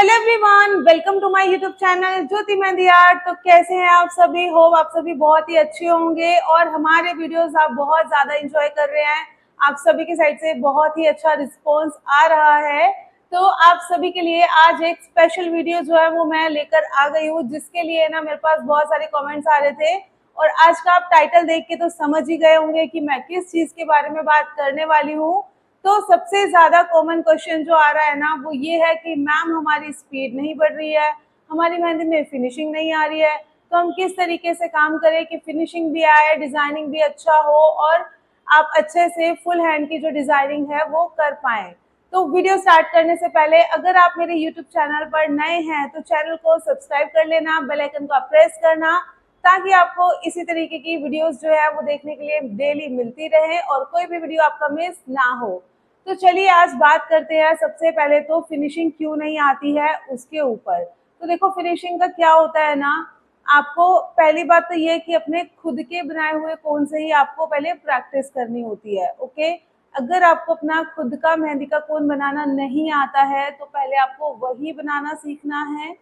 Hello everyone, welcome to my YouTube channel Jyoti Mehndi art. तो कैसे हैं आप सभी? होप आप सभी बहुत ही अच्छे होंगे और हमारे वीडियोस आप बहुत ज्यादा एंजॉय कर रहे हैं। आप सभी की साइड से बहुत ही अच्छा रिस्पांस आ रहा है। तो आप सभी के लिए आज एक स्पेशल वीडियो जो है वो मैं लेकर आ गई हूँ, जिसके लिए ना मेरे पास बहुत सारे कमेंट्स आ रहे थे। और आज का आप टाइटल देख के तो समझ ही गए होंगे कि मैं किस चीज के बारे में बात करने वाली हूँ। तो सबसे ज्यादा कॉमन क्वेश्चन जो आ रहा है ना वो ये है कि मैम हमारी स्पीड नहीं बढ़ रही है, हमारी मेहंदी में फिनिशिंग नहीं आ रही है, तो हम किस तरीके से काम करें कि फिनिशिंग भी आए, डिजाइनिंग भी अच्छा हो और आप अच्छे से फुल हैंड की जो डिजाइनिंग है वो कर पाए। तो वीडियो स्टार्ट करने से पहले अगर आप मेरे यूट्यूब चैनल पर नए हैं तो चैनल को सब्सक्राइब कर लेना, बेल आइकन को प्रेस करना, ताकि आपको इसी तरीके की वीडियोस जो है वो देखने के लिए डेली मिलती रहे और कोई भी वीडियो आपका मिस ना हो। तो चलिए आज बात करते हैं सबसे पहले तो फिनिशिंग क्यों नहीं आती है उसके ऊपर। तो देखो फिनिशिंग का क्या होता है ना, आपको पहली बात तो ये कि अपने खुद के बनाए हुए कोन से ही आपको पहले प्रैक्टिस करनी होती है। ओके, अगर आपको अपना खुद का मेहंदी का कोन बनाना नहीं आता है तो पहले आपको वही बनाना सीखना है।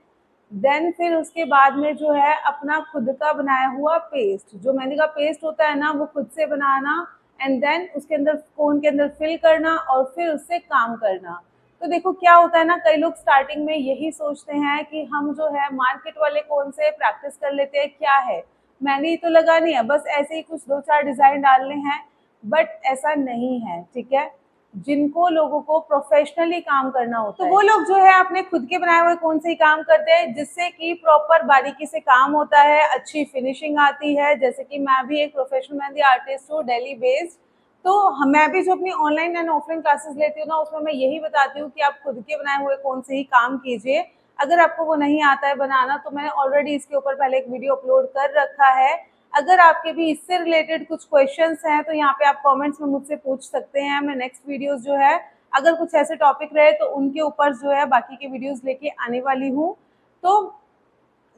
देन फिर उसके बाद में जो है अपना खुद का बनाया हुआ पेस्ट, जो मेहंदी का पेस्ट होता है ना, वो खुद से बनाना एंड देन उसके अंदर कोन के अंदर फिल करना और फिर उससे काम करना। तो देखो क्या होता है ना, कई लोग स्टार्टिंग में यही सोचते हैं कि हम जो है मार्केट वाले कोन से प्रैक्टिस कर लेते हैं, क्या है मेहंदी तो लगानी है, बस ऐसे ही कुछ दो चार डिजाइन डालने हैं। बट ऐसा नहीं है, ठीक है। जिनको लोगों को प्रोफेशनली काम करना होता है तो वो लोग जो है अपने खुद के बनाए हुए कौन से ही काम करते हैं, जिससे कि प्रॉपर बारीकी से काम होता है, अच्छी फिनिशिंग आती है। जैसे कि मैं भी एक प्रोफेशनल मेहंदी आर्टिस्ट हूँ, दिल्ली बेस्ड। तो मैं भी जो अपनी ऑनलाइन एंड ऑफलाइन क्लासेस लेती हूँ ना, उसमें मैं यही बताती हूँ कि आप खुद के बनाए हुए कौन से ही काम कीजिए। अगर आपको वो नहीं आता है बनाना तो मैंने ऑलरेडी इसके ऊपर पहले एक वीडियो अपलोड कर रखा है। अगर आपके भी इससे रिलेटेड कुछ क्वेश्चंस हैं तो यहाँ पे आप कमेंट्स में मुझसे पूछ सकते हैं। मैं नेक्स्ट वीडियोस जो है अगर कुछ ऐसे टॉपिक रहे तो उनके ऊपर जो है बाकी के वीडियोस लेके आने वाली हूँ। तो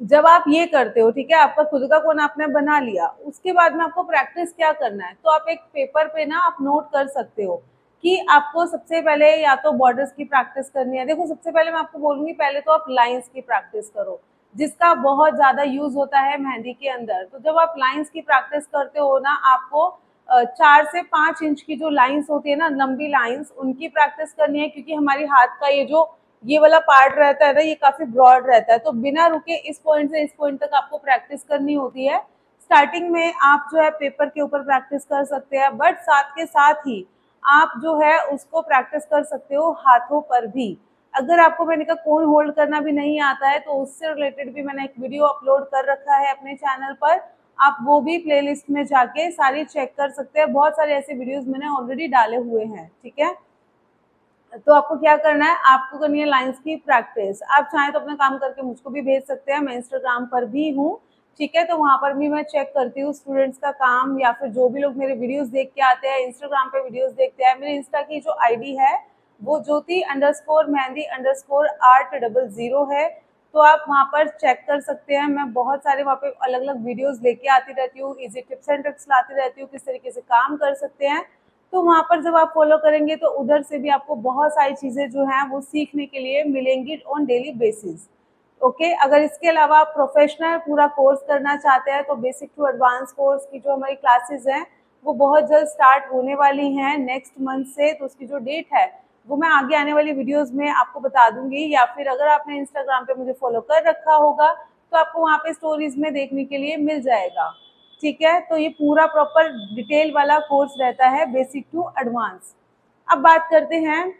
जब आप ये करते हो, ठीक है, आपका खुद का कोन आपने बना लिया, उसके बाद में आपको प्रैक्टिस क्या करना है, तो आप एक पेपर पे ना आप नोट कर सकते हो कि आपको सबसे पहले या तो बॉर्डर्स की प्रैक्टिस करनी है। देखो सबसे पहले मैं आपको बोलूंगी पहले तो आप लाइंस की प्रैक्टिस करो, जिसका बहुत ज्यादा यूज होता है मेहंदी के अंदर। तो जब आप लाइंस की प्रैक्टिस करते हो ना, आपको 4 से 5 इंच की जो लाइंस होती है ना, लंबी लाइंस, उनकी प्रैक्टिस करनी है, क्योंकि हमारी हाथ का ये वाला पार्ट रहता है ना, ये काफी ब्रॉड रहता है। तो बिना रुके इस पॉइंट से इस पॉइंट तक आपको प्रैक्टिस करनी होती है। स्टार्टिंग में आप जो है पेपर के ऊपर प्रैक्टिस कर सकते हैं, बट साथ के साथ ही आप जो है उसको प्रैक्टिस कर सकते हो हाथों पर भी। अगर आपको मैंने कहा कोन होल्ड करना भी नहीं आता है तो उससे रिलेटेड भी मैंने एक वीडियो अपलोड कर रखा है अपने चैनल पर। आप वो भी प्लेलिस्ट में जाके सारी चेक कर सकते हैं। बहुत सारे ऐसे वीडियोस मैंने ऑलरेडी डाले हुए हैं, ठीक है। तो आपको क्या करना है, आपको करनी है लाइंस की प्रैक्टिस। आप चाहें तो अपना काम करके मुझको भी भेज सकते हैं, मैं इंस्टाग्राम पर भी हूँ, ठीक है। तो वहां पर भी मैं चेक करती हूँ स्टूडेंट्स का काम, या फिर जो भी लोग मेरे वीडियोस देख के आते हैं, इंस्टाग्राम पे वीडियोस देखते हैं। मेरे इंस्टा की जो आईडी है वो ज्योति_मेहंदी_art00 है। तो आप वहाँ पर चेक कर सकते हैं। मैं बहुत सारे वहाँ पे अलग अलग वीडियोस लेके आती रहती हूँ, इजी टिप्स एंड ट्रिक्स लाती रहती हूँ किस तरीके से काम कर सकते हैं। तो वहाँ पर जब आप फॉलो करेंगे तो उधर से भी आपको बहुत सारी चीजें जो हैं वो सीखने के लिए मिलेंगी ऑन डेली बेसिस। ओके, अगर इसके अलावा आप प्रोफेशनल पूरा कोर्स करना चाहते हैं तो बेसिक टू एडवांस कोर्स की जो हमारी क्लासेस हैं वो बहुत जल्द स्टार्ट होने वाली हैं नेक्स्ट मंथ से। तो उसकी जो डेट है वो मैं आगे आने वाली वीडियोस में आपको बता दूंगी, या फिर अगर आपने इंस्टाग्राम पे मुझे फॉलो कर रखा होगा तो आपको वहाँ पे स्टोरीज में देखने के लिए मिल जाएगा, ठीक है। तो ये पूरा प्रॉपर डिटेल वाला कोर्स रहता है बेसिक टू एडवांस। अब बात करते हैं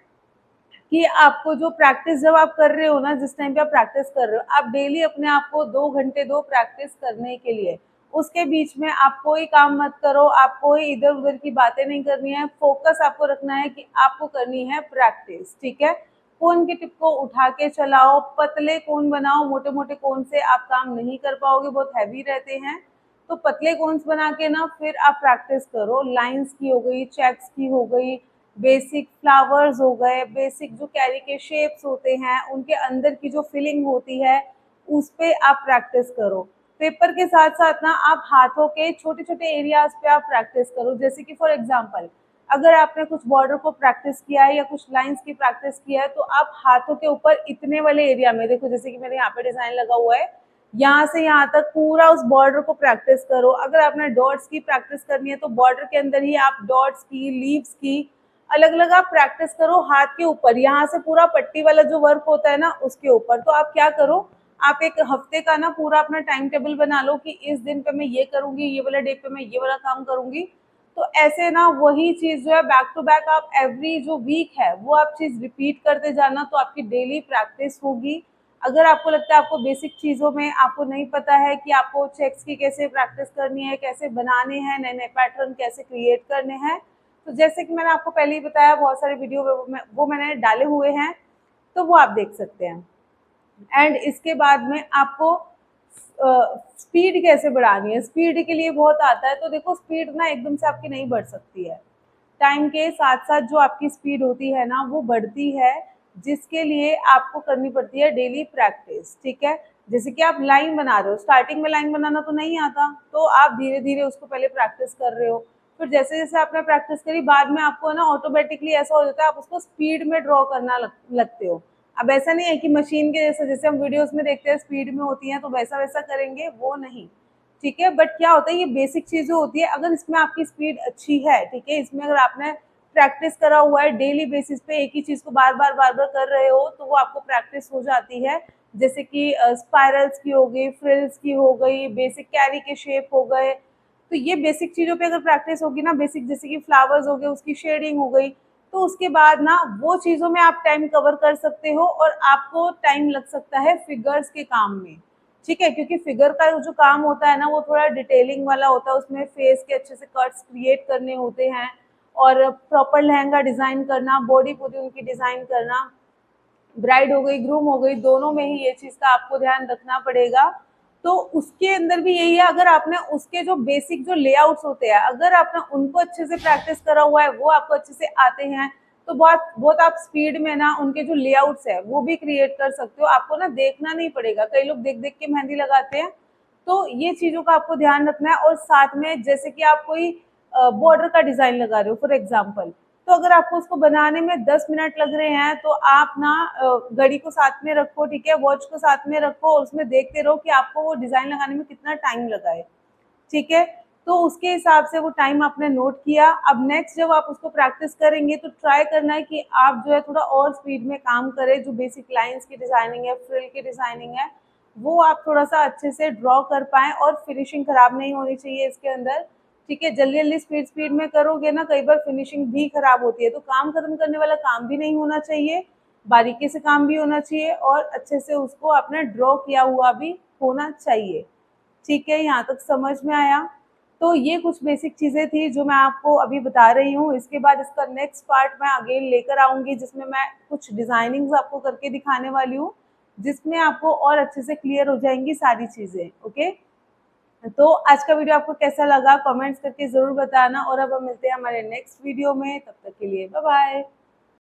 कि आपको जो प्रैक्टिस जब आप कर रहे हो ना, जिस टाइम पे आप प्रैक्टिस कर रहे हो, आप डेली अपने आप को 2 घंटे दो प्रैक्टिस करने के लिए। उसके बीच में आप कोई काम मत करो, आप कोई इधर उधर की बातें नहीं करनी है। फोकस आपको रखना है कि आपको करनी है प्रैक्टिस, ठीक है। कोन की टिप को उठा के चलाओ, पतले कोन बनाओ, मोटे मोटे कोन से आप काम नहीं कर पाओगे, बहुत हैवी रहते हैं। तो पतले कोन्स बना के ना फिर आप प्रैक्टिस करो। लाइंस की हो गई, चेक्स की हो गई, बेसिक फ्लावर्स हो गए, बेसिक जो कैरी के शेप्स होते हैं उनके अंदर की जो फिलिंग होती है उस पे आप प्रैक्टिस करो। पेपर के साथ साथ ना आप हाथों के छोटे छोटे एरियाज पे आप प्रैक्टिस करो। जैसे कि फॉर एग्जांपल अगर आपने कुछ बॉर्डर को प्रैक्टिस किया है या कुछ लाइंस की प्रैक्टिस किया है तो आप हाथों के ऊपर इतने वाले एरिया में, देखो जैसे कि मेरे यहाँ पे डिजाइन लगा हुआ है, यहाँ से यहाँ तक पूरा उस बॉर्डर को प्रैक्टिस करो। अगर आपने डॉट्स की प्रैक्टिस करनी है तो बॉर्डर के अंदर ही आप डॉट्स की, लीव्स की अलग अलग आप प्रैक्टिस करो हाथ के ऊपर। यहाँ से पूरा पट्टी वाला जो वर्क होता है ना उसके ऊपर। तो आप क्या करो, आप एक हफ्ते का ना पूरा अपना टाइम टेबल बना लो कि इस दिन पे मैं ये करूंगी, ये वाला डे पे मैं ये वाला काम करूंगी। तो ऐसे ना वही चीज जो है बैक टू बैक आप एवरी जो वीक है वो आप चीज रिपीट करते जाना, तो आपकी डेली प्रैक्टिस होगी। अगर आपको लगता है आपको बेसिक चीजों में आपको नहीं पता है कि आपको चेक्स की कैसे प्रैक्टिस करनी है, कैसे बनाने हैं, नए नए पैटर्न कैसे क्रिएट करने हैं, तो जैसे कि मैंने आपको पहले ही बताया बहुत सारे वीडियो वो मैंने डाले हुए हैं, तो वो आप देख सकते हैं। एंड इसके बाद में आपको स्पीड कैसे बढ़ानी है, स्पीड के लिए बहुत आता है। तो देखो स्पीड ना एकदम से आपकी नहीं बढ़ सकती है, टाइम के साथ साथ जो आपकी स्पीड होती है ना वो बढ़ती है, जिसके लिए आपको करनी पड़ती है डेली प्रैक्टिस। ठीक है, जैसे कि आप लाइन बना रहे हो, स्टार्टिंग में लाइन बनाना तो नहीं आता, तो आप धीरे धीरे उसको पहले प्रैक्टिस कर रहे हो, फिर जैसे जैसे आपने प्रैक्टिस करी बाद में आपको ना ऑटोमेटिकली ऐसा हो जाता है आप उसको स्पीड में ड्रॉ करना लगते हो। अब ऐसा नहीं है कि मशीन के जैसे जैसे हम वीडियोस में देखते हैं स्पीड में होती हैं तो वैसा वैसा करेंगे, वो नहीं। ठीक है, बट क्या होता है ये बेसिक चीजें होती है, अगर इसमें आपकी स्पीड अच्छी है, ठीक है, इसमें अगर आपने प्रैक्टिस करा हुआ है डेली बेसिस पे एक ही चीज को बार बार कर रहे हो तो वो आपको प्रैक्टिस हो जाती है। जैसे कि स्पाइरल्स की हो गई, फ्रिल्स की हो गई, बेसिक कैरी के शेप हो गए, तो ये बेसिक चीजों पे अगर प्रैक्टिस होगी ना, बेसिक जैसे कि फ्लावर्स हो गए उसकी शेडिंग हो गई, तो उसके बाद ना वो चीजों में आप टाइम कवर कर सकते हो और आपको टाइम लग सकता है फिगर्स के काम में। ठीक है, क्योंकि फिगर का जो काम होता है ना वो थोड़ा डिटेलिंग वाला होता है, उसमें फेस के अच्छे से कट्स क्रिएट करने होते हैं और प्रॉपर लहंगा डिजाइन करना, बॉडी पूरी उनकी डिजाइन करना, ब्राइड हो गई ग्रूम हो गई दोनों में ही ये चीज का आपको ध्यान रखना पड़ेगा। तो उसके अंदर भी यही है, अगर आपने उसके जो बेसिक जो लेआउट्स होते हैं अगर आपने उनको अच्छे से प्रैक्टिस करा हुआ है, वो आपको अच्छे से आते हैं, तो बहुत बहुत आप स्पीड में ना उनके जो लेआउट्स है वो भी क्रिएट कर सकते हो। आपको ना देखना नहीं पड़ेगा, कई लोग देख देख के मेहंदी लगाते हैं, तो ये चीजों का आपको ध्यान रखना है। और साथ में जैसे कि आप कोई बॉर्डर का डिजाइन लगा रहे हो फॉर एग्जाम्पल, तो अगर आपको उसको बनाने में 10 मिनट लग रहे हैं तो आप ना घड़ी को साथ में रखो, ठीक है, वॉच को साथ में रखो और उसमें देखते रहो कि आपको वो डिजाइन लगाने में कितना टाइम लगा है। ठीक है, तो उसके हिसाब से वो टाइम आपने नोट किया। अब नेक्स्ट जब आप उसको प्रैक्टिस करेंगे तो ट्राई करना है कि आप जो है थोड़ा और स्पीड में काम करें, जो बेसिक लाइंस की डिजाइनिंग है, फ्रिल की डिजाइनिंग है, वो आप थोड़ा सा अच्छे से ड्रॉ कर पाएं और फिनिशिंग खराब नहीं होनी चाहिए इसके अंदर। ठीक है, जल्दी जल्दी स्पीड स्पीड में करोगे ना कई बार फिनिशिंग भी खराब होती है, तो काम खत्म करने वाला काम भी नहीं होना चाहिए, बारीकी से काम भी होना चाहिए और अच्छे से उसको आपने ड्रॉ किया हुआ भी होना चाहिए। ठीक है, यहाँ तक समझ में आया? तो ये कुछ बेसिक चीजें थी जो मैं आपको अभी बता रही हूँ। इसके बाद इसका नेक्स्ट पार्ट मैं अगेन लेकर आऊंगी जिसमें मैं कुछ डिजाइनिंग्स आपको करके दिखाने वाली हूँ, जिसमें आपको और अच्छे से क्लियर हो जाएंगी सारी चीजें। ओके, तो आज का वीडियो आपको कैसा लगा कमेंट्स करके जरूर बताना, और अब हम मिलते हैं हमारे नेक्स्ट वीडियो में, तब तक के लिए बाय बाय।